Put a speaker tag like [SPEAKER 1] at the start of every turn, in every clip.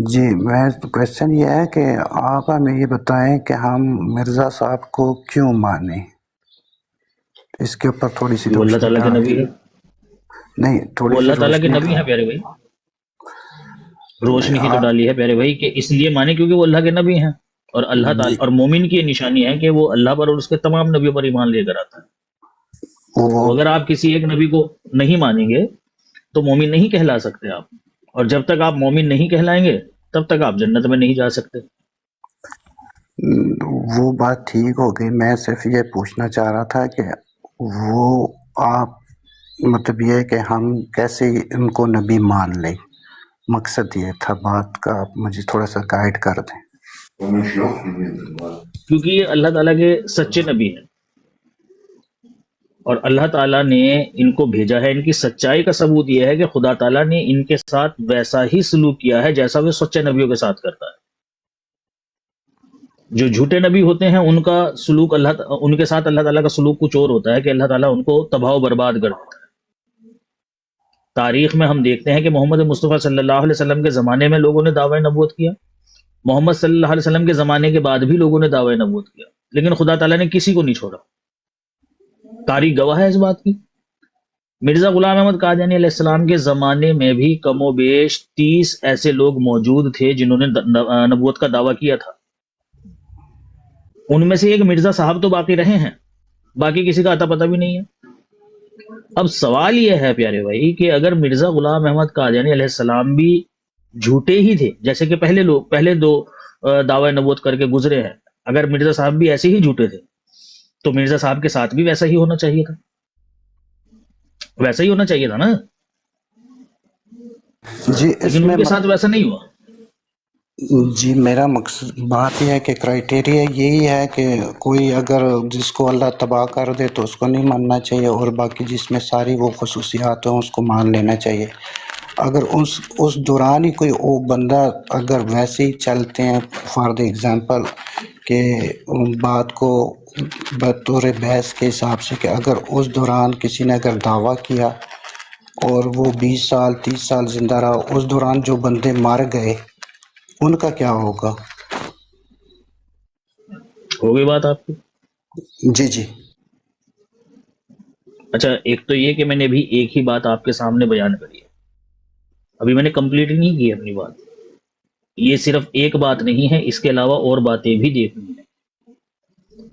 [SPEAKER 1] جی میں کوشچن یہ ہے کہ آپ ہمیں یہ بتائیں کہ ہم مرزا صاحب کو کیوں مانیں، اس کے اوپر تھوڑی سی
[SPEAKER 2] وہ اللہ
[SPEAKER 1] روشنی
[SPEAKER 2] تعالیٰ کے
[SPEAKER 1] ڈال دیں۔
[SPEAKER 2] نبی ہے،
[SPEAKER 1] نہیں، تھوڑی
[SPEAKER 2] وہ
[SPEAKER 1] سی
[SPEAKER 2] اللہ تعالیٰ کے
[SPEAKER 1] روشنی
[SPEAKER 2] نبی ہیں پیارے بھائی.
[SPEAKER 1] نہیں
[SPEAKER 2] روشنی ہی تو ڈالی ہے پیارے بھائی کہ اس لیے مانے کیونکہ وہ اللہ کے نبی ہیں، اور اللہ
[SPEAKER 1] جی
[SPEAKER 2] تعالیٰ اور مومن کی یہ نشانی ہے کہ وہ اللہ پر اور اس کے تمام نبیوں پر ایمان لے کر آتا ہے.
[SPEAKER 1] وہ
[SPEAKER 2] تو اگر آپ کسی ایک نبی کو نہیں مانیں گے تو مومن نہیں کہلا سکتے آپ، اور جب تک آپ مومن نہیں کہلائیں گے تب تک آپ جنت میں نہیں جا سکتے.
[SPEAKER 1] وہ بات ٹھیک ہو گئی، میں صرف یہ پوچھنا چاہ رہا تھا کہ وہ آپ مطلب یہ ہے کہ ہم کیسے ان کو نبی مان لیں، مقصد یہ تھا بات کا، آپ مجھے تھوڑا سا گائیڈ کر دیں۔
[SPEAKER 2] کیونکہ یہ اللہ تعالیٰ کے سچے نبی ہیں، اور اللہ تعالیٰ نے ان کو بھیجا ہے. ان کی سچائی کا ثبوت یہ ہے کہ خدا تعالیٰ نے ان کے ساتھ ویسا ہی سلوک کیا ہے جیسا وہ سچے نبیوں کے ساتھ کرتا ہے. جو جھوٹے نبی ہوتے ہیں ان کا سلوک ان کے ساتھ اللہ تعالیٰ کا سلوک کچھ اور ہوتا ہے کہ اللہ تعالیٰ ان کو تباہ و برباد کر دیتا ہے. تاریخ میں ہم دیکھتے ہیں کہ محمد مصطفیٰ صلی اللہ علیہ وسلم کے زمانے میں لوگوں نے دعوی نبوت کیا، محمد صلی اللہ علیہ وسلم کے زمانے کے بعد بھی لوگوں نے دعوی نبوت کیا، لیکن خدا تعالیٰ نے کسی کو نہیں چھوڑا. تاریخ گواہ ہے اس بات کی. مرزا غلام احمد قادیانی علیہ السلام کے زمانے میں بھی کم و بیش 30 ایسے لوگ موجود تھے جنہوں نے نبوت کا دعویٰ کیا تھا. ان میں سے ایک مرزا صاحب تو باقی رہے ہیں، باقی کسی کا اتا پتہ بھی نہیں ہے. اب سوال یہ ہے پیارے بھائی کہ اگر مرزا غلام احمد قادیانی علیہ السلام بھی جھوٹے ہی تھے جیسے کہ پہلے دو دعوی نبوت کر کے گزرے ہیں، اگر مرزا صاحب بھی ایسے ہی جھوٹے تھے تو مرزا صاحب کے ساتھ بھی ویسا ہی ہونا چاہیے تھا، ویسا ہی ہونا چاہیے تھا نا.
[SPEAKER 1] جی اس
[SPEAKER 2] لیکن ان
[SPEAKER 1] میں
[SPEAKER 2] کے ساتھ ویسا نہیں ہوا.
[SPEAKER 1] جی میرا مقصد بات یہ ہے کہ کرائٹیریا یہی ہے کہ کوئی اگر جس کو اللہ تباہ کر دے تو اس کو نہیں ماننا چاہیے، اور باقی جس میں ساری وہ خصوصیات ہیں اس کو مان لینا چاہیے. اگر اس دوران ہی کوئی بندہ اگر ویسے ہی چلتے ہیں فار دی ایگزامپل کہ بات کو بطور بحث کے حساب سے کہ اگر اس دوران کسی نے اگر دعویٰ کیا اور وہ 20 سال 30 سال زندہ رہا، اس دوران جو بندے مر گئے ان کا کیا ہوگا؟
[SPEAKER 2] ہو گئی بات آپ کی.
[SPEAKER 1] جی جی
[SPEAKER 2] اچھا، ایک تو یہ کہ میں نے ابھی ایک ہی بات آپ کے سامنے بیان کری ہے، ابھی میں نے کمپلیٹ نہیں کی اپنی بات. یہ صرف ایک بات نہیں ہے، اس کے علاوہ اور باتیں بھی دیکھنی ہیں.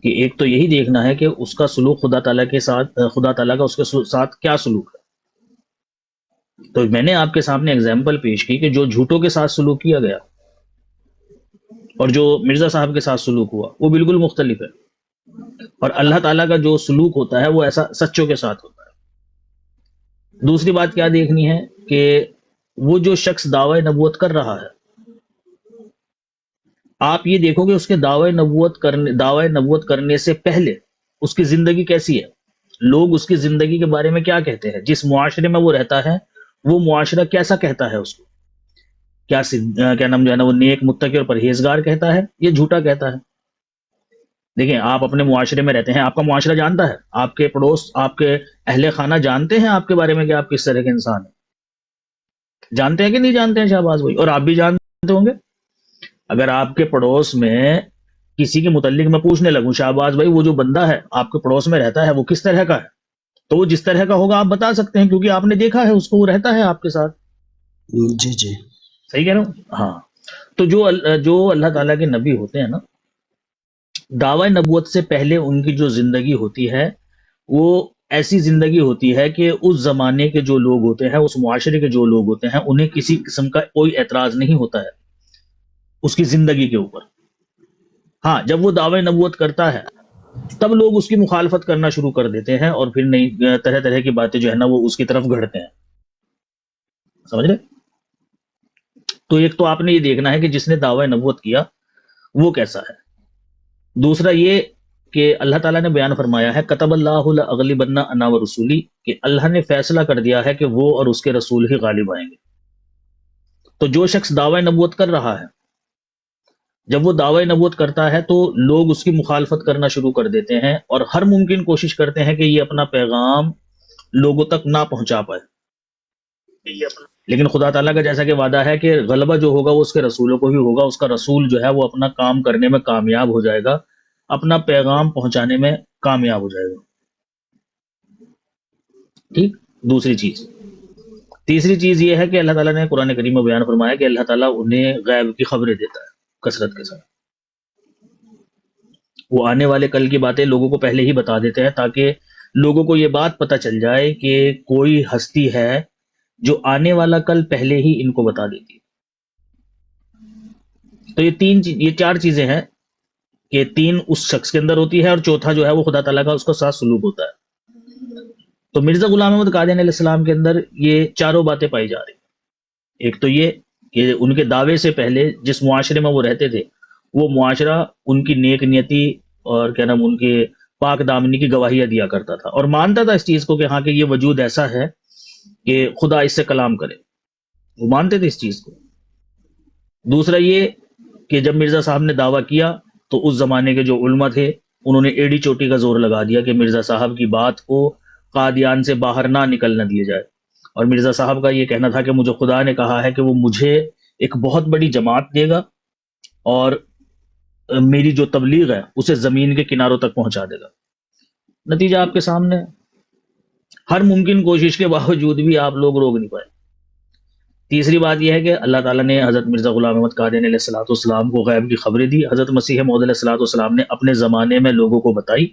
[SPEAKER 2] کہ ایک تو یہی دیکھنا ہے کہ اس کا سلوک خدا تعالیٰ کے ساتھ، خدا تعالیٰ کا اس کے ساتھ کیا سلوک ہے. تو میں نے آپ کے سامنے اگزامپل پیش کی کہ جو جھوٹوں کے ساتھ سلوک کیا گیا اور جو مرزا صاحب کے ساتھ سلوک ہوا وہ بالکل مختلف ہے. اور اللہ تعالیٰ کا جو سلوک ہوتا ہے وہ ایسا سچوں کے ساتھ ہوتا ہے. دوسری بات کیا دیکھنی ہے کہ وہ جو شخص دعوی نبوت کر رہا ہے، آپ یہ دیکھو کہ اس کے دعوی نبوت کرنے سے پہلے اس کی زندگی کیسی ہے، لوگ اس کی زندگی کے بارے میں کیا کہتے ہیں، جس معاشرے میں وہ رہتا ہے وہ معاشرہ کیسا کہتا ہے اس کو، کیا نام جو ہے نا وہ نیک متقی اور پرہیزگار کہتا ہے، یہ جھوٹا کہتا ہے. دیکھیں آپ اپنے معاشرے میں رہتے ہیں، آپ کا معاشرہ جانتا ہے، آپ کے پڑوس، آپ کے اہل خانہ جانتے ہیں آپ کے بارے میں کہ آپ کس طرح کے انسان ہیں. جانتے ہیں کہ نہیں جانتے ہیں شہباز بھائی؟ اور آپ بھی جانتے ہوں گے. اگر آپ کے پڑوس میں کسی کے متعلق میں پوچھنے لگوں شہباز بھائی وہ جو بندہ ہے آپ کے پڑوس میں رہتا ہے وہ کس طرح کا ہے، تو وہ جس طرح کا ہوگا آپ بتا سکتے ہیں کیونکہ آپ نے دیکھا ہے اس کو، وہ رہتا ہے آپ کے ساتھ.
[SPEAKER 1] جی جی
[SPEAKER 2] صحیح کہہ رہا ہوں؟ ہاں. تو جو اللہ تعالیٰ کے نبی ہوتے ہیں نا، دعوی نبوت سے پہلے ان کی جو زندگی ہوتی ہے وہ ایسی زندگی ہوتی ہے کہ اس زمانے کے جو لوگ ہوتے ہیں، اس معاشرے کے جو لوگ ہوتے ہیں، انہیں کسی قسم کا کوئی اعتراض نہیں ہوتا ہے اس کی زندگی کے اوپر. ہاں جب وہ دعوی نبوت کرتا ہے تب لوگ اس کی مخالفت کرنا شروع کر دیتے ہیں، اور پھر نئی طرح طرح کی باتیں جو ہے نا وہ اس کی طرف گھڑتے ہیں. سمجھ رہے؟ تو ایک تو آپ نے یہ دیکھنا ہے کہ جس نے دعوی نبوت کیا وہ کیسا ہے. دوسرا یہ کہ اللہ تعالیٰ نے بیان فرمایا ہے کتب اللہ لاغلبن انا ورسولی، کہ اللہ نے فیصلہ کر دیا ہے کہ وہ اور اس کے رسول ہی غالب آئیں گے. تو جو شخص دعوی نبوت کر رہا ہے جب وہ دعوی نبوت کرتا ہے تو لوگ اس کی مخالفت کرنا شروع کر دیتے ہیں اور ہر ممکن کوشش کرتے ہیں کہ یہ اپنا پیغام لوگوں تک نہ پہنچا پائے. لیکن خدا تعالیٰ کا جیسا کہ وعدہ ہے کہ غلبہ جو ہوگا وہ اس کے رسولوں کو بھی ہوگا، اس کا رسول جو ہے وہ اپنا کام کرنے میں کامیاب ہو جائے گا، اپنا پیغام پہنچانے میں کامیاب ہو جائے گا. ٹھیک. دوسری چیز، تیسری چیز یہ ہے کہ اللہ تعالیٰ نے قرآن کریم میں بیان فرمایا کہ اللہ تعالیٰ انہیں غیب کی خبریں دیتا ہے کثرت کے ساتھ. وہ آنے والے کل کی باتیں لوگوں کو پہلے ہی بتا دیتے ہیں تاکہ لوگوں کو یہ بات پتہ چل جائے کہ کوئی ہستی ہے جو آنے والا کل پہلے ہی ان کو بتا دیتی ہے. تو یہ چار چیزیں ہیں کہ تین اس شخص کے اندر ہوتی ہے اور چوتھا جو ہے وہ خدا تعالیٰ کا اس کا ساتھ سلوک ہوتا ہے. تو مرزا غلام احمد قادیانی علیہ السلام کے اندر یہ چاروں باتیں پائی جا رہی ہیں. ایک تو یہ کہ ان کے دعوے سے پہلے جس معاشرے میں وہ رہتے تھے وہ معاشرہ ان کی نیک نیتی اور کیا نام ان کے پاک دامنی کی گواہیاں دیا کرتا تھا اور مانتا تھا اس چیز کو کہ ہاں کہ یہ وجود ایسا ہے کہ خدا اس سے کلام کرے. وہ مانتے تھے اس چیز کو. دوسرا یہ کہ جب مرزا صاحب نے دعویٰ کیا تو اس زمانے کے جو علماء تھے انہوں نے ایڑی چوٹی کا زور لگا دیا کہ مرزا صاحب کی بات کو قادیان سے باہر نہ نکلنے دیے جائے. اور مرزا صاحب کا یہ کہنا تھا کہ مجھے خدا نے کہا ہے کہ وہ مجھے ایک بہت بڑی جماعت دے گا اور میری جو تبلیغ ہے اسے زمین کے کناروں تک پہنچا دے گا. نتیجہ آپ کے سامنے ہے. ہر ممکن کوشش کے باوجود بھی آپ لوگ روک نہیں پائے. تیسری بات یہ ہے کہ اللہ تعالیٰ نے حضرت مرزا غلام احمد قادیانی علیہ السلام کو غیب کی خبریں دی. حضرت مسیح موعود علیہ السلام نے اپنے زمانے میں لوگوں کو بتائی.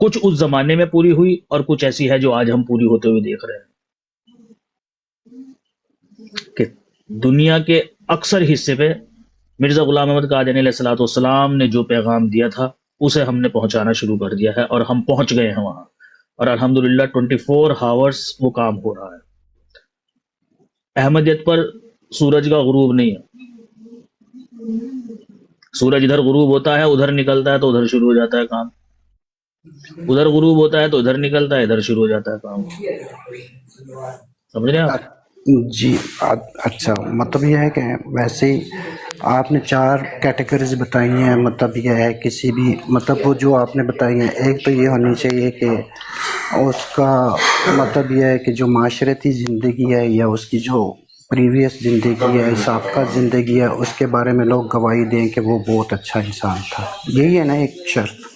[SPEAKER 2] کچھ اس زمانے میں پوری ہوئی اور کچھ ایسی ہے جو آج ہم پوری ہوتے ہوئے دیکھ رہے ہیں کہ دنیا کے اکثر حصے پہ مرزا غلام احمد قادیانی علیہ السلام نے جو پیغام دیا تھا اسے ہم نے پہنچانا شروع کر دیا ہے اور ہم پہنچ گئے ہیں وہاں. اور الحمدللہ 24 آورس وہ کام ہو رہا ہے. احمدیت پر سورج کا غروب نہیں ہے. سورج ادھر غروب ہوتا ہے ادھر نکلتا ہے تو ادھر شروع ہو جاتا ہے کام، ادھر غروب ہوتا ہے تو ادھر نکلتا ہے ادھر شروع ہو جاتا ہے کام. سمجھ رہے ہیں آپ؟
[SPEAKER 1] جی اچھا، مطلب یہ ہے کہ ویسے ہی آپ نے 4 کیٹیگریز بتائی ہیں. مطلب یہ ہے کسی بھی مطلب وہ جو آپ نے بتائی ہیں، ایک تو یہ ہونی چاہیے کہ اس کا مطلب یہ ہے کہ جو معاشرتی زندگی ہے یا اس کی جو پریویس زندگی ہے، سابقہ زندگی ہے، اس کے بارے میں لوگ گواہی دیں کہ وہ بہت اچھا انسان تھا. یہی ہے نا ایک شرط.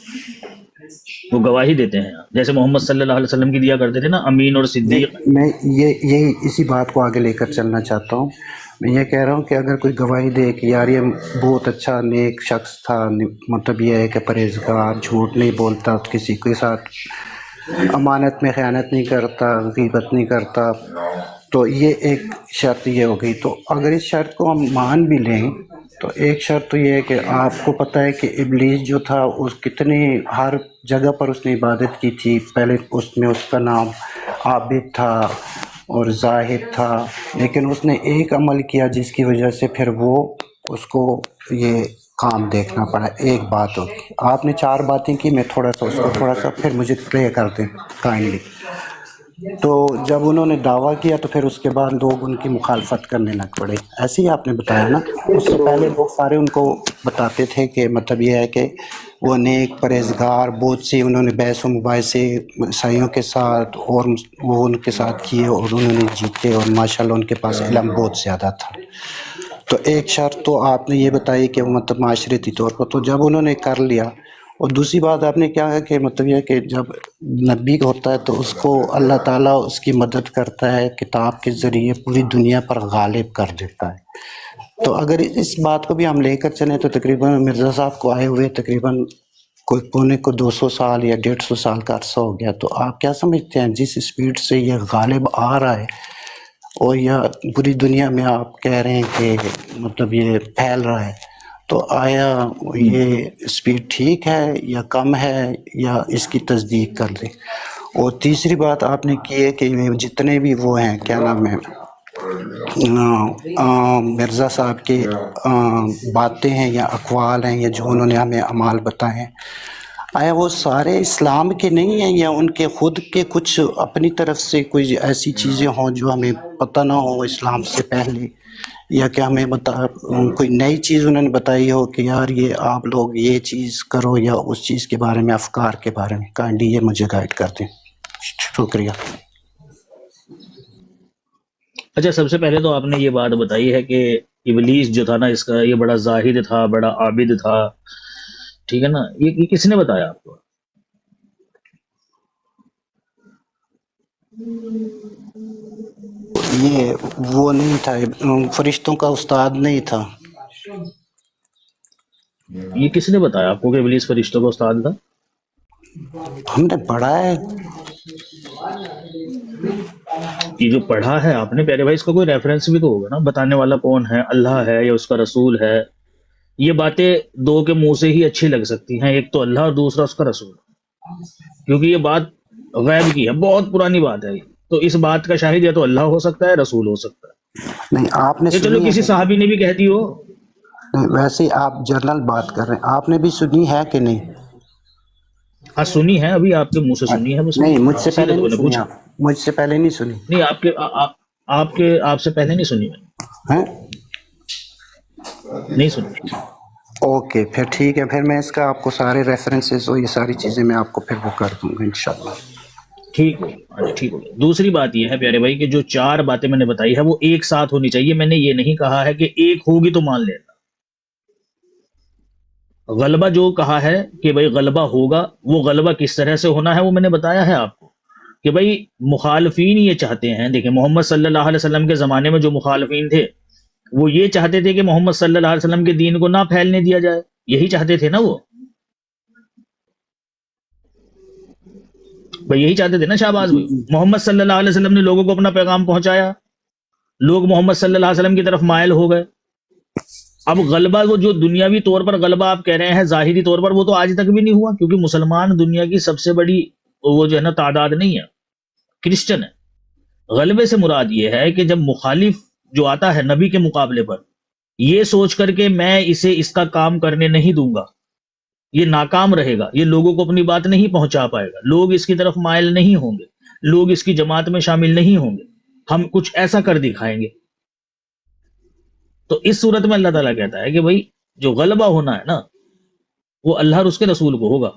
[SPEAKER 2] وہ گواہی دیتے ہیں جیسے محمد صلی اللہ علیہ وسلم کی دیا کرتے تھے نا، امین اور صدیق.
[SPEAKER 1] میں یہی اسی بات کو آگے لے کر چلنا چاہتا ہوں. میں یہ کہہ رہا ہوں کہ اگر کوئی گواہی دے کہ یار یہ بہت اچھا نیک شخص تھا، مطلب یہ ہے کہ پرہیزگار، جھوٹ نہیں بولتا، کسی کے ساتھ امانت میں خیانت نہیں کرتا، غیبت نہیں کرتا، تو یہ ایک شرط یہ ہو گئی. تو اگر اس شرط کو ہم مان بھی لیں تو ایک شرط تو یہ ہے کہ آپ کو پتہ ہے کہ ابلیس جو تھا اس کتنی ہر جگہ پر اس نے عبادت کی تھی. پہلے اس میں اس کا نام عابد تھا اور زاہد تھا، لیکن اس نے ایک عمل کیا جس کی وجہ سے پھر وہ اس کو یہ کام دیکھنا پڑا. ایک بات ہوگی، آپ نے 4 باتیں کی، میں تھوڑا سا اس کو تھوڑا سا پھر مجھے پلے کر دیں کائنڈلی. تو جب انہوں نے دعویٰ کیا تو پھر اس کے بعد لوگ ان کی مخالفت کرنے لگ پڑے. ایسے ہی آپ نے بتایا نا. اس سے پہلے لوگ سارے ان کو بتاتے تھے کہ مطلب یہ ہے کہ وہ نیک پرہیزگار، بہت سی انہوں نے بحث و مباحثے عیسائیوں کے ساتھ اور وہ ان کے ساتھ کیے اور انہوں نے جیتے، اور ماشاءاللہ ان کے پاس علم بہت زیادہ تھا. تو ایک شرط تو آپ نے یہ بتائی کہ وہ مطلب معاشرتی طور پر، تو جب انہوں نے کر لیا. اور دوسری بات آپ نے کیا ہے کہ مطلب یہ کہ جب نبی ہوتا ہے تو اس کو اللہ تعالیٰ اس کی مدد کرتا ہے، کتاب کے ذریعے پوری دنیا پر غالب کر دیتا ہے. تو اگر اس بات کو بھی ہم لے کر چلیں تو تقریباً مرزا صاحب کو آئے ہوئے تقریباً کوئی پونے کو 200 سال یا 150 سال کا عرصہ ہو گیا. تو آپ کیا سمجھتے ہیں جس اسپیڈ سے یہ غالب آ رہا ہے اور یا پوری دنیا میں آپ کہہ رہے ہیں کہ مطلب یہ پھیل رہا ہے، تو آیا یہ اسپیڈ ٹھیک ہے یا کم ہے یا اس کی تصدیق کر دیں؟ اور تیسری بات آپ نے کی ہے کہ جتنے بھی وہ ہیں کیا نام ہے مرزا صاحب کے باتیں ہیں یا اقوال ہیں یا جو انہوں نے ہمیں اعمال بتائے ہیں، آیا وہ سارے اسلام کے نہیں ہیں یا ان کے خود کے کچھ اپنی طرف سے کوئی ایسی چیزیں ہوں جو ہمیں پتہ نہ ہو اسلام سے پہلے، یا کہ ہمیں کوئی نئی چیز انہوں نے بتائی ہو کہ یار یہ آپ لوگ یہ چیز کرو یا اس چیز کے بارے میں، افکار کے بارے میں؟ کائنڈلی یہ مجھے گائیڈ کر دیں. شکریہ.
[SPEAKER 2] اچھا، سب سے پہلے تو آپ نے یہ بات بتائی ہے کہ ابلیس جو تھا نا، اس کا یہ بڑا زاہد تھا، بڑا عابد تھا، ٹھیک ہے نا؟ یہ کس نے بتایا آپ کو؟
[SPEAKER 1] یہ وہ نہیں تھا، فرشتوں کا استاد نہیں تھا۔
[SPEAKER 2] یہ کس نے بتایا آپ کو کہ ابلیس فرشتوں کا استاد تھا؟
[SPEAKER 1] ہم نے پڑھا ہے۔
[SPEAKER 2] یہ جو پڑھا ہے آپ نے پیارے بھائی، اس کا کوئی ریفرنس بھی تو ہوگا نا، بتانے والا کون ہے؟ اللہ ہے یا اس کا رسول ہے؟ یہ باتیں دو کے منہ سے ہی اچھی لگ سکتی ہیں، ایک تو اللہ اور دوسرا اس کا رسول، کیونکہ یہ بات غیب کی ہے، بہت پرانی بات ہے یہ۔ تو اس بات کا شاہد یا تو اللہ ہو سکتا ہے، رسول ہو سکتا
[SPEAKER 1] نہیں، آپ نے
[SPEAKER 2] ہے، یا چلو
[SPEAKER 1] سنی ہے
[SPEAKER 2] کسی
[SPEAKER 1] کہ
[SPEAKER 2] صحابی نے بھی کہہ دی ہو۔
[SPEAKER 1] نہیں؟ ویسے ہی آپ جنرل بات کر رہے ہیں، آپ نے بھی سنی ہے کہ نہیں؟
[SPEAKER 2] ہاں سنی ہے، ابھی آپ کے منہ سے سنی ہے بس،
[SPEAKER 1] نہیں، مجھ سے
[SPEAKER 2] اسی لیے
[SPEAKER 1] پہلے
[SPEAKER 2] تو
[SPEAKER 1] نہیں
[SPEAKER 2] میں نے
[SPEAKER 1] سنی
[SPEAKER 2] پوچھا۔
[SPEAKER 1] آپ، مجھ سے پہلے نہیں سنی
[SPEAKER 2] نہیں، آپ سے پہلے نہیں سنی، میں نے
[SPEAKER 1] ہیں؟
[SPEAKER 2] نہیں سنی۔
[SPEAKER 1] اوکے، پھر ٹھیک ہے، پھر میں اس کا آپ کو سارے ریفرنسز اور یہ ساری چیزیں میں آپ کو پھر وہ کر دوں گا انشاءاللہ۔
[SPEAKER 2] ٹھیک ہو گیا، ہاں جی ٹھیک ہو گیا۔ دوسری بات یہ ہے پیارے بھائی کہ جو چار باتیں میں نے بتائی ہے وہ ایک ساتھ ہونی چاہیے، میں نے یہ نہیں کہا ہے کہ ایک ہوگی تو مان لینا۔ غلبہ جو کہا ہے کہ بھائی غلبہ ہوگا، وہ غلبہ کس طرح سے ہونا ہے وہ میں نے بتایا ہے آپ کو، کہ بھائی مخالفین یہ چاہتے ہیں، دیکھیں محمد صلی اللہ علیہ وسلم کے زمانے میں جو مخالفین تھے وہ یہ چاہتے تھے کہ محمد صلی اللہ علیہ وسلم کے دین کو نہ پھیلنے دیا جائے، یہی چاہتے تھے نا وہ، بھائی یہی چاہتے تھے نا شہباز
[SPEAKER 1] جی
[SPEAKER 2] بھائی؟
[SPEAKER 1] جی
[SPEAKER 2] محمد صلی اللہ علیہ وسلم نے لوگوں کو اپنا پیغام پہنچایا، لوگ محمد صلی اللہ علیہ وسلم کی طرف مائل ہو گئے۔ اب غلبہ، وہ جو دنیاوی طور پر غلبہ آپ کہہ رہے ہیں ظاہری طور پر، وہ تو آج تک بھی نہیں ہوا، کیونکہ مسلمان دنیا کی سب سے بڑی وہ جو ہے نا تعداد نہیں ہے، کرسچن ہے۔ غلبے سے مراد یہ ہے کہ جب مخالف جو آتا ہے نبی کے مقابلے پر، یہ سوچ کر کہ میں اسے اس کا کام کرنے نہیں دوں گا، یہ ناکام رہے گا، یہ لوگوں کو اپنی بات نہیں پہنچا پائے گا، لوگ اس کی طرف مائل نہیں ہوں گے، لوگ اس کی جماعت میں شامل نہیں ہوں گے، ہم کچھ ایسا کر دکھائیں گے، تو اس صورت میں اللہ تعالیٰ کہتا ہے کہ بھائی جو غلبہ ہونا ہے نا وہ اللہ اور اس کے رسول کو ہوگا،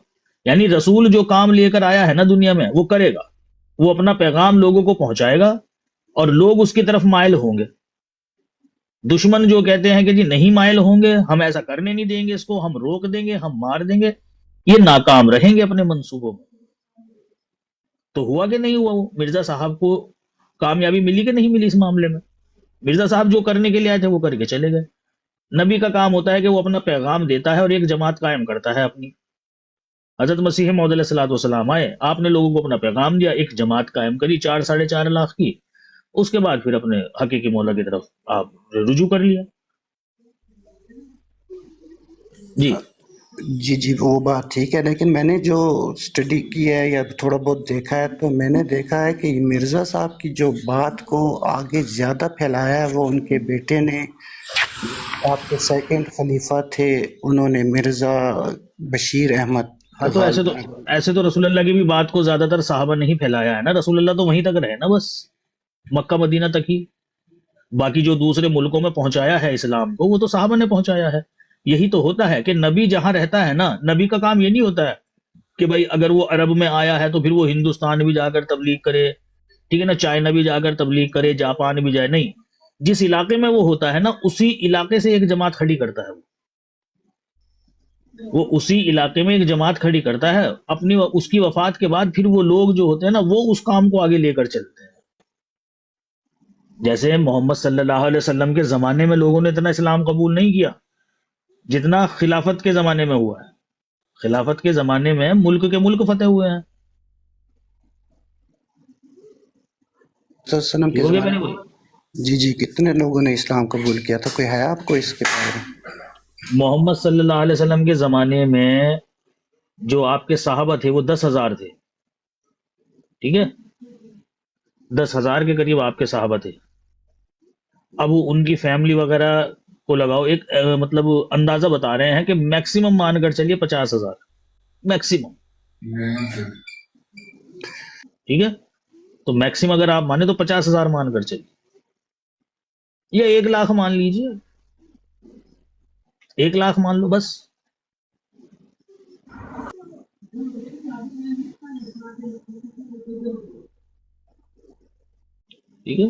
[SPEAKER 2] یعنی رسول جو کام لے کر آیا ہے نا دنیا میں وہ کرے گا، وہ اپنا پیغام لوگوں کو پہنچائے گا اور لوگ اس کی طرف مائل ہوں گے۔ دشمن جو کہتے ہیں کہ جی نہیں مائل ہوں گے، ہم ایسا کرنے نہیں دیں گے، اس کو ہم روک دیں گے، ہم مار دیں گے، یہ ناکام رہیں گے اپنے منصوبوں میں۔ تو ہوا کہ نہیں ہوا؟ وہ مرزا صاحب کو کامیابی ملی کہ نہیں ملی اس معاملے میں؟ مرزا صاحب جو کرنے کے لیے آئے تھے وہ کر کے چلے گئے۔ نبی کا کام ہوتا ہے کہ وہ اپنا پیغام دیتا ہے اور ایک جماعت قائم کرتا ہے اپنی۔ حضرت مسیح موعود علیہ الصلوۃ والسلام آئے، آپ نے لوگوں کو اپنا پیغام دیا، ایک جماعت قائم کری 4 ساڑھے 4 لاکھ کی، اس کے بعد پھر اپنے حقیقی مولا کی طرف آپ رجوع کر لیا۔ جی
[SPEAKER 1] جی جی، وہ بات ٹھیک ہے، لیکن میں نے جو اسٹڈی کی ہے یا تھوڑا بہت دیکھا ہے تو میں نے دیکھا ہے کہ مرزا صاحب کی جو بات کو آگے زیادہ پھیلایا ہے وہ ان کے بیٹے نے، آپ کے سیکنڈ خلیفہ تھے، انہوں نے مرزا بشیر احمد
[SPEAKER 2] ہاں، تو
[SPEAKER 1] غالباً۔
[SPEAKER 2] ایسے تو رسول اللہ کی بھی بات کو زیادہ تر صحابہ نہیں پھیلایا ہے نا، رسول اللہ تو وہیں تک رہے نا بس، مکہ مدینہ تک ہی، باقی جو دوسرے ملکوں میں پہنچایا ہے اسلام کو وہ تو صحابہ نے پہنچایا ہے۔ یہی تو ہوتا ہے کہ نبی جہاں رہتا ہے نا، نبی کا کام یہ نہیں ہوتا ہے کہ بھائی اگر وہ عرب میں آیا ہے تو پھر وہ ہندوستان بھی جا کر تبلیغ کرے، ٹھیک ہے نا، چائنا بھی جا کر تبلیغ کرے، جاپان بھی جائے، نہیں، جس علاقے میں وہ ہوتا ہے نا اسی علاقے سے ایک جماعت کھڑی کرتا ہے، وہ اسی علاقے میں ایک جماعت کھڑی کرتا ہے اپنی، اس کی وفات کے بعد پھر وہ لوگ جو ہوتے ہیں نا وہ اس کام کو آگے لے کر چلتے ہیں۔ جیسے محمد صلی اللہ علیہ وسلم کے زمانے میں لوگوں نے اتنا اسلام قبول نہیں کیا جتنا خلافت کے زمانے میں ہوا ہے، خلافت کے زمانے میں ملک کے ملک فتح ہوئے ہیں۔
[SPEAKER 1] صلی اللہ علیہ وسلم کے
[SPEAKER 2] ٹھیک ہو گیا
[SPEAKER 1] زمانے
[SPEAKER 2] میرے
[SPEAKER 1] میں
[SPEAKER 2] بھائی؟
[SPEAKER 1] جی جی کتنے لوگوں نے اسلام قبول کیا تھا؟ کوئی ہے آپ کو اس کے بارے میں؟
[SPEAKER 2] محمد صلی اللہ علیہ وسلم کے زمانے میں جو آپ کے صحابہ تھے وہ 10,000 تھے، ٹھیک ہے، 10,000 کے قریب آپ کے صحابہ تھے۔ اب وہ ان کی فیملی وغیرہ کو لگاؤ، ایک مطلب اندازہ بتا رہے ہیں کہ میکسیمم مان کر چلیے 50,000 میکسیمم، ٹھیک ہے، تو میکسیمم اگر آپ مانے تو 50,000 مان کر چلیے، یا 1 لاکھ مان لیجیے، 1 لاکھ مان لو بس، ٹھیک ہے۔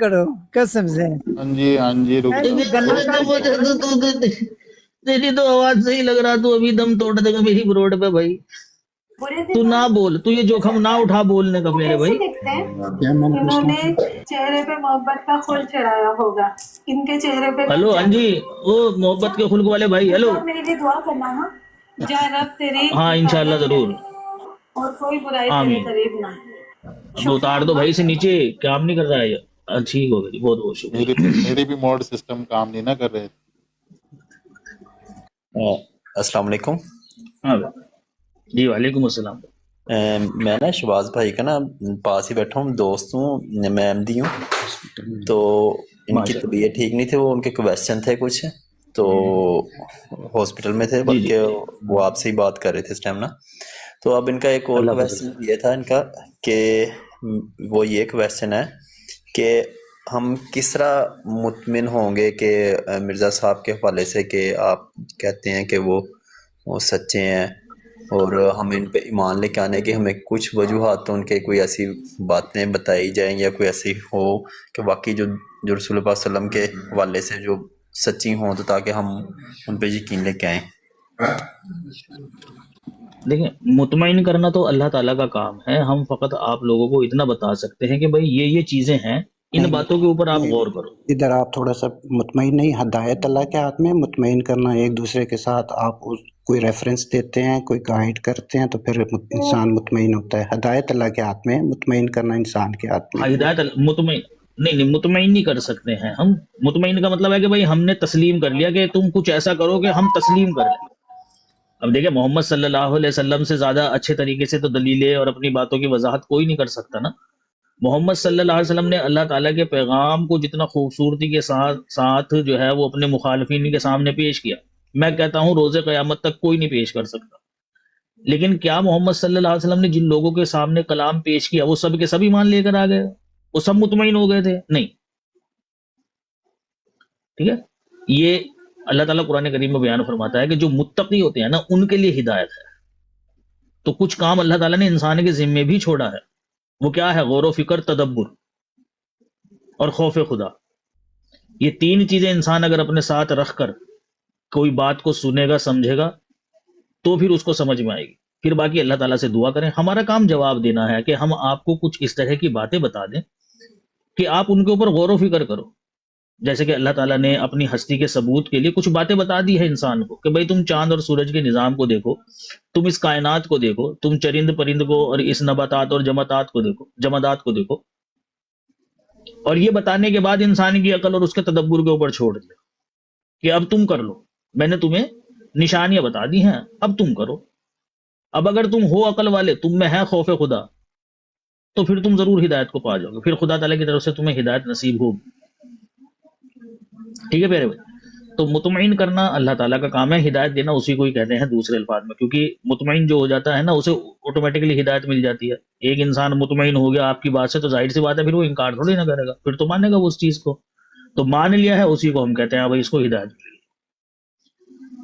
[SPEAKER 3] کرو قسم سے
[SPEAKER 4] ہاں جی رک
[SPEAKER 3] ایسی
[SPEAKER 4] جاؤ
[SPEAKER 3] گلا
[SPEAKER 2] تیری تو آواز صحیح لگ رہا، تو ابھی دم توڑ دے گا میری بروڈ پہ بھائی. تو نہ بول، تو یہ جوخم نہ اٹھا بولنے کا میرے بھائی.
[SPEAKER 1] کیا میں نے
[SPEAKER 5] انہوں
[SPEAKER 1] پوچھنا
[SPEAKER 5] نے چہرے پہ محبت کا پھول چڑھایا ہوگا، ان کے چہرے پہ
[SPEAKER 2] ہلو ہاں جی، وہ محبت کے خلق والے بھائی، ہلو.
[SPEAKER 5] آپ میرے لیے دعا کرنا نا، جا رب تیری
[SPEAKER 2] ہاں انشاءاللہ ضرور،
[SPEAKER 5] اور کوئی برائی تیرے
[SPEAKER 2] آمین.
[SPEAKER 5] قریب نہ.
[SPEAKER 2] اب اتار دو بھائی سے نیچے، کام نہیں کر رہا ہے یہ. ٹھیک ہو گئی، بہت بہت شکریہ.
[SPEAKER 4] میرے بھی موڈ سسٹم کام نہیں نہ کر رہے تھے.
[SPEAKER 6] السلام علیکم.
[SPEAKER 2] ہاں بھائی. جی وعلیکم السلام.
[SPEAKER 6] میں نا شہباز بھائی کا نا پاس ہی بیٹھا ہوں، دوست ہوں، میں احمدی ہوں. تو ان کی
[SPEAKER 2] ماشاء اللہ.
[SPEAKER 6] طبیعت ٹھیک نہیں تھی، وہ ان کے کویسچن تھے کچھ، تو ہاسپٹل میں تھے،
[SPEAKER 2] جی جی
[SPEAKER 6] بلکہ وہ آپ سے ہی بات کر رہے تھے اس ٹائم نا. تو اب ان کا ایک اور
[SPEAKER 2] اللہ
[SPEAKER 6] کویسچن
[SPEAKER 2] فضل.
[SPEAKER 6] یہ تھا ان کا کہ وہ یہ کویسچن ہے کہ ہم کس طرح مطمئن ہوں گے کہ مرزا صاحب کے حوالے سے کہ آپ کہتے ہیں کہ وہ سچے ہیں، اور ہم ان پہ ایمان لے کے آنے کہ ہمیں کچھ وجوہات تو ان کے کوئی ایسی باتیں بتائی جائیں یا کوئی ایسی ہو کہ واقعی جو رسول اللہ صلی اللہ علیہ وسلم کے حوالے سے جو سچی ہوں، تو تاکہ ہم ان پہ یقین لے کے آئیں.
[SPEAKER 2] دیکھیں، مطمئن کرنا تو اللہ تعالیٰ کا کام ہے، ہم فقط آپ لوگوں کو اتنا بتا سکتے ہیں کہ بھائی یہ چیزیں ہیں، ان
[SPEAKER 1] نہیں
[SPEAKER 2] باتوں کے اوپر آپ
[SPEAKER 1] نہیں،
[SPEAKER 2] غور کرو.
[SPEAKER 1] ادھر آپ تھوڑا سا مطمئن نہیں، ہدایت اللہ کے ہاتھ میں، مطمئن کرنا ایک دوسرے کے ساتھ آپ کوئی ریفرنس دیتے ہیں، کوئی گائیڈ کرتے ہیں، تو پھر انسان مطمئن ہوتا ہے. ہدایت اللہ کے ہاتھ میں، مطمئن کرنا انسان کے ہاتھ میں.
[SPEAKER 2] ہدایت مطمئن نہیں، مطمئن نہیں کر سکتے ہیں ہم. مطمئن کا مطلب ہے کہ بھائی ہم نے تسلیم کر لیا کہ تم کچھ ایسا کرو کہ ہم تسلیم کر لیں. اب دیکھیں، محمد صلی اللہ علیہ وسلم سے زیادہ اچھے طریقے سے تو دلیلیں اور اپنی باتوں کی وضاحت کوئی نہیں کر سکتا نا. محمد صلی اللہ علیہ وسلم نے اللہ تعالیٰ کے پیغام کو جتنا خوبصورتی کے ساتھ جو ہے وہ اپنے مخالفین کے سامنے پیش کیا، میں کہتا ہوں روز قیامت تک کوئی نہیں پیش کر سکتا. لیکن کیا محمد صلی اللہ علیہ وسلم نے جن لوگوں کے سامنے کلام پیش کیا وہ سب کے سب ایمان لے کر آ گئے؟ وہ سب مطمئن ہو گئے تھے؟ نہیں. ٹھیک ہے، یہ اللہ تعالیٰ قرآن کریم میں بیان فرماتا ہے کہ جو متقی ہوتے ہیں نا ان کے لیے ہدایت ہے. تو کچھ کام اللہ تعالیٰ نے انسان کے ذمے بھی چھوڑا ہے، وہ کیا ہے؟ غور و فکر، تدبر اور خوف خدا. یہ تین چیزیں انسان اگر اپنے ساتھ رکھ کر کوئی بات کو سنے گا، سمجھے گا، تو پھر اس کو سمجھ میں آئے گی. پھر باقی اللہ تعالیٰ سے دعا کریں. ہمارا کام جواب دینا ہے کہ ہم آپ کو کچھ اس طرح کی باتیں بتا دیں کہ آپ ان کے اوپر غور و فکر کرو. جیسے کہ اللہ تعالیٰ نے اپنی ہستی کے ثبوت کے لیے کچھ باتیں بتا دی ہے انسان کو کہ بھئی تم چاند اور سورج کے نظام کو دیکھو، تم اس کائنات کو دیکھو، تم چرند پرند کو اور اس نباتات اور جمادات کو دیکھو. اور یہ بتانے کے بعد انسان کی عقل اور اس کے تدبر کے اوپر چھوڑ دیا کہ اب تم کر لو، میں نے تمہیں نشانیاں بتا دی ہیں، اب تم کرو. اب اگر تم ہو عقل والے، تم میں ہے خوف خدا، تو پھر تم ضرور ہدایت کو پا جاؤ گے، پھر خدا تعالیٰ کی طرف سے تمہیں ہدایت نصیب ہوگی. ٹھیک ہے پیارے بھائی؟ تو مطمئن کرنا اللہ تعالیٰ کا کام ہے، ہدایت دینا اسی کو ہی کہتے ہیں دوسرے الفاظ میں، کیونکہ مطمئن جو ہو جاتا ہے نا اسے آٹومیٹکلی ہدایت مل جاتی ہے. ایک انسان مطمئن ہو گیا آپ کی بات سے تو ظاہر سی بات ہے پھر وہ انکار تھوڑی نہ کرے گا، پھر تو مانے گا وہ اس چیز کو. تو مان لیا ہے اسی کو ہم کہتے ہیں بھائی اس کو ہدایت مل گئی.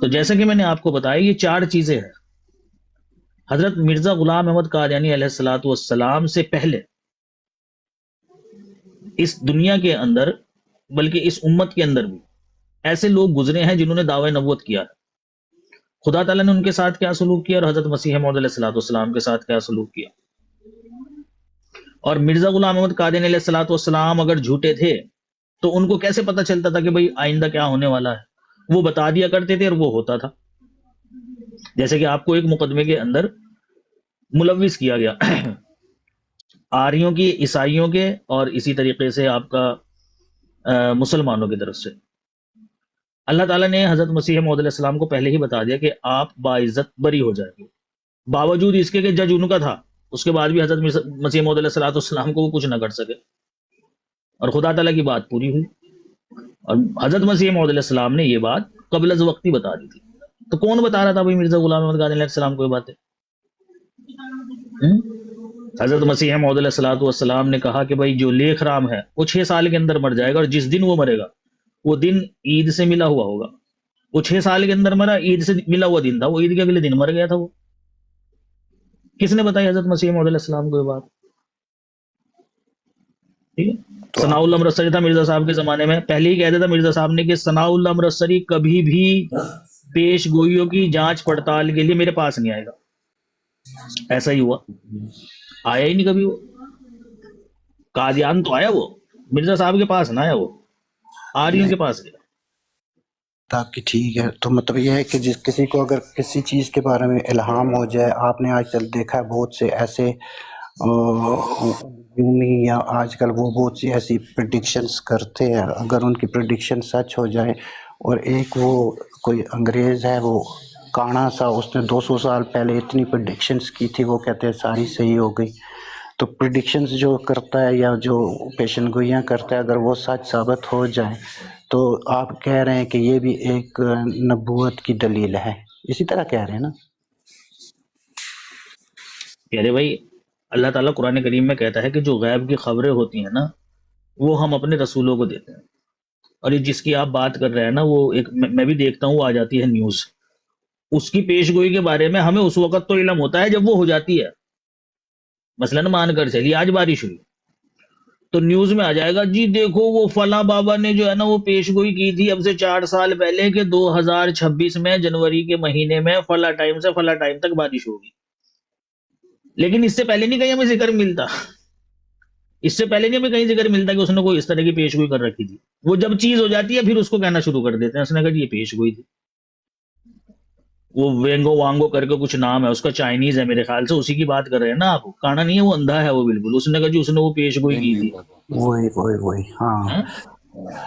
[SPEAKER 2] تو جیسا کہ میں نے آپ کو بتایا یہ چار چیزیں ہیں. حضرت مرزا غلام احمد قادیانی علیہ الصلوۃ والسلام سے پہلے اس دنیا کے اندر، بلکہ اس امت کے اندر بھی ایسے لوگ گزرے ہیں جنہوں نے دعوی نبوت کیا ہے. خدا تعالیٰ نے ان کے ساتھ کیا سلوک کیا اور حضرت مسیح موعود علیہ الصلوۃ والسلام کے ساتھ کیا سلوک کیا. اور مرزا غلام احمد قادیانی علیہ الصلوۃ والسلام اگر جھوٹے تھے تو ان کو کیسے پتہ چلتا تھا کہ بھئی آئندہ کیا ہونے والا ہے؟ وہ بتا دیا کرتے تھے اور وہ ہوتا تھا. جیسے کہ آپ کو ایک مقدمے کے اندر ملوث کیا گیا آریوں کی، عیسائیوں کے، اور اسی طریقے سے آپ کا مسلمانوں کی طرف سے. اللہ تعالیٰ نے حضرت مسیح موعود علیہ السلام کو پہلے ہی بتا دیا کہ آپ باعزت بری ہو جائیں گے. باوجود اس کے کہ جج ان کا تھا، اس کے بعد بھی حضرت مسیح موعود علیہ السلام کو وہ کچھ نہ کر سکے، اور خدا تعالیٰ کی بات پوری ہوئی. اور حضرت مسیح موعود علیہ السلام نے یہ بات قبل از وقت ہی بتا دی تھی. تو کون بتا رہا تھا بھائی مرزا غلام احمد قادیانی علیہ السلام کو یہ باتیں؟ حضرت مسیح موعود علیہ السلام نے کہا کہ بھائی جو لیخ رام ہے وہ 6 سال کے اندر مر جائے گا، اور جس دن وہ مرے گا وہ دن عید سے ملا ہوا ہوگا. وہ 6 سال کے اندر مرا، عید سے ملا ہوا دن تھا، وہ عید کے اگلے دن مر گیا تھا وہ. کس نے بتائی حضرت مسیح موعود علیہ السلام کو یہ بات؟ ٹھیک ہے، ثناء اللہ مرسری تھا مرزا صاحب کے زمانے میں، پہلے ہی کہہ دیا تھا مرزا صاحب نے کہ ثناء اللہ مرسری کبھی بھی پیش گوئیوں کی جانچ پڑتال کے لیے میرے پاس نہیں آئے گا. ایسا ہی ہوا، آیا ہی نہیں کبھی. وہ قادیان تو آیا، وہ مرزا صاحب کے پاس نہ آیا، وہ آریوں کے پاس گیا.
[SPEAKER 1] تاکہ ٹھیک ہے، تو مطلب یہ ہے کہ جس کسی کو اگر کسی چیز کے بارے میں الہام ہو جائے، آپ نے آج کل دیکھا ہے بہت سے ایسے یومی یا آج کل وہ بہت سی ایسی پریڈکشنز کرتے ہیں، اگر ان کی پریڈکشن سچ ہو جائے، اور ایک وہ کوئی انگریز ہے وہ کانا سا، اس نے 200 سال پہلے اتنی پریڈکشنز کی تھی، وہ کہتے ہیں ساری صحیح ہو گئی. تو پریڈکشنز جو کرتا ہے یا جو پیشن گوئیاں کرتا ہے، اگر وہ سچ ثابت ہو جائے تو آپ کہہ رہے ہیں کہ یہ بھی ایک نبوت کی دلیل ہے، اسی طرح کہہ رہے ہیں نا؟
[SPEAKER 2] پیارے بھائی، اللہ تعالیٰ قرآن کریم میں کہتا ہے کہ جو غیب کی خبریں ہوتی ہیں نا، وہ ہم اپنے رسولوں کو دیتے ہیں. اور یہ جس کی آپ بات کر رہے ہیں نا، وہ ایک میں بھی دیکھتا ہوں، وہ آ جاتی ہے نیوز، اس کی پیش گوئی کے بارے میں ہمیں اس وقت تو علم ہوتا ہے جب وہ ہو جاتی ہے. مثلاً مان کر چلیے آج بارش ہوئی تو نیوز میں آ جائے گا، جی دیکھو وہ فلاں بابا نے جو ہے نا وہ پیش گوئی کی تھی اب سے 4 سال پہلے کہ 2026 میں جنوری کے مہینے میں فلاں ٹائم سے فلاں ٹائم تک بارش ہوگی. لیکن اس سے پہلے نہیں کہیں ہمیں ذکر ملتا، اس سے پہلے نہیں ہمیں کہیں ذکر ملتا کہ اس نے کوئی اس طرح کی پیش گوئی کر رکھی تھی. وہ جب چیز ہو جاتی ہے پھر اس کو کہنا شروع کر دیتے ہیں، اس نے کہا جی یہ پیش گوئی تھی. وہ وینگو وانگو کر کے کچھ نام ہے اس کا، چائنیز ہے میرے خیال سے، اسی کی بات کر رہے ہیں نا آپ. کانا نہیں ہے، وہ اندھا ہے وہ بالکل. اس نے کہا جی اس نے وہ پیش گوئی کی تھی.
[SPEAKER 1] وہی ہاں.
[SPEAKER 2] ہاں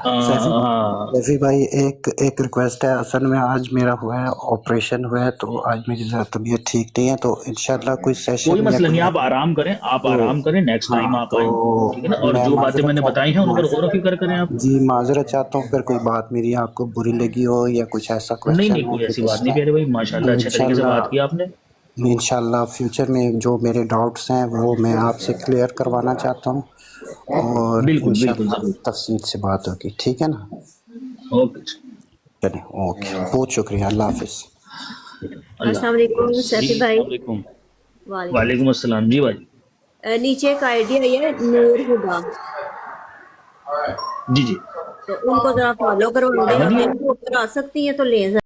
[SPEAKER 2] ہاں
[SPEAKER 1] سیفی بھائی ایک ریکویسٹ ہے، اصل میں آج میرا ہوا ہے آپریشن ہوا ہے، تو آج میری ذرا طبیعت ٹھیک نہیں ہے، تو انشاءاللہ کوئی
[SPEAKER 2] کوئی
[SPEAKER 1] سیشن یا
[SPEAKER 2] مسئلہ
[SPEAKER 1] کوئی
[SPEAKER 2] نہیں، آپ آرام کریں، آپ آرام کریں، نیکسٹ ٹائم
[SPEAKER 1] ہاں،
[SPEAKER 2] آپ
[SPEAKER 1] تو
[SPEAKER 2] آئیں، ٹھیک ہے نا. اور
[SPEAKER 1] میں
[SPEAKER 2] جو باتیں میں
[SPEAKER 1] معذرت
[SPEAKER 2] نے بتائی ہیں ان پر غور و فکر کریں آپ.
[SPEAKER 1] جی معذرت چاہتا ہوں، پھر کوئی بات میری آپ کو بری لگی ہو یا کچھ ایسا
[SPEAKER 2] نہیں
[SPEAKER 1] کوشچن
[SPEAKER 2] نہیں،
[SPEAKER 1] ہو
[SPEAKER 2] کوئی
[SPEAKER 1] کہ
[SPEAKER 2] ایسی
[SPEAKER 1] جس
[SPEAKER 2] بات نہیں
[SPEAKER 1] کا
[SPEAKER 2] پیارے بھائی، ماشاءاللہ اچھے طریقے سے بات کی آپ نے.
[SPEAKER 1] انشاءاللہ فیوچر میں جو میرے ڈاؤٹس ہیں وہ میں آپ سے کلیئر کروانا چاہتا ہوں، اور
[SPEAKER 2] بالکل بالکل
[SPEAKER 1] انشاءاللہ
[SPEAKER 2] ضرور.
[SPEAKER 1] تفصیل سے بات ہوگی، ٹھیک ہے نا؟
[SPEAKER 2] اوکے،
[SPEAKER 1] چلیں، اوکے، بہت شکریہ، اللہ حافظ.
[SPEAKER 2] اللہ
[SPEAKER 7] السلام علیکم
[SPEAKER 2] جی
[SPEAKER 7] سیفی بھائی.
[SPEAKER 2] السلام علیکم.
[SPEAKER 7] وعلیکم
[SPEAKER 2] وعلیکم السلام جی بھائی.
[SPEAKER 7] نیچے ایک آئیڈی آئی ہے نور ہدا،
[SPEAKER 2] جی جی
[SPEAKER 7] تو ان کو ذرا فالو کروا دیں،
[SPEAKER 2] احمدیہ.
[SPEAKER 7] آپ ان کو اوپر آ سکتی ہیں تو لیں.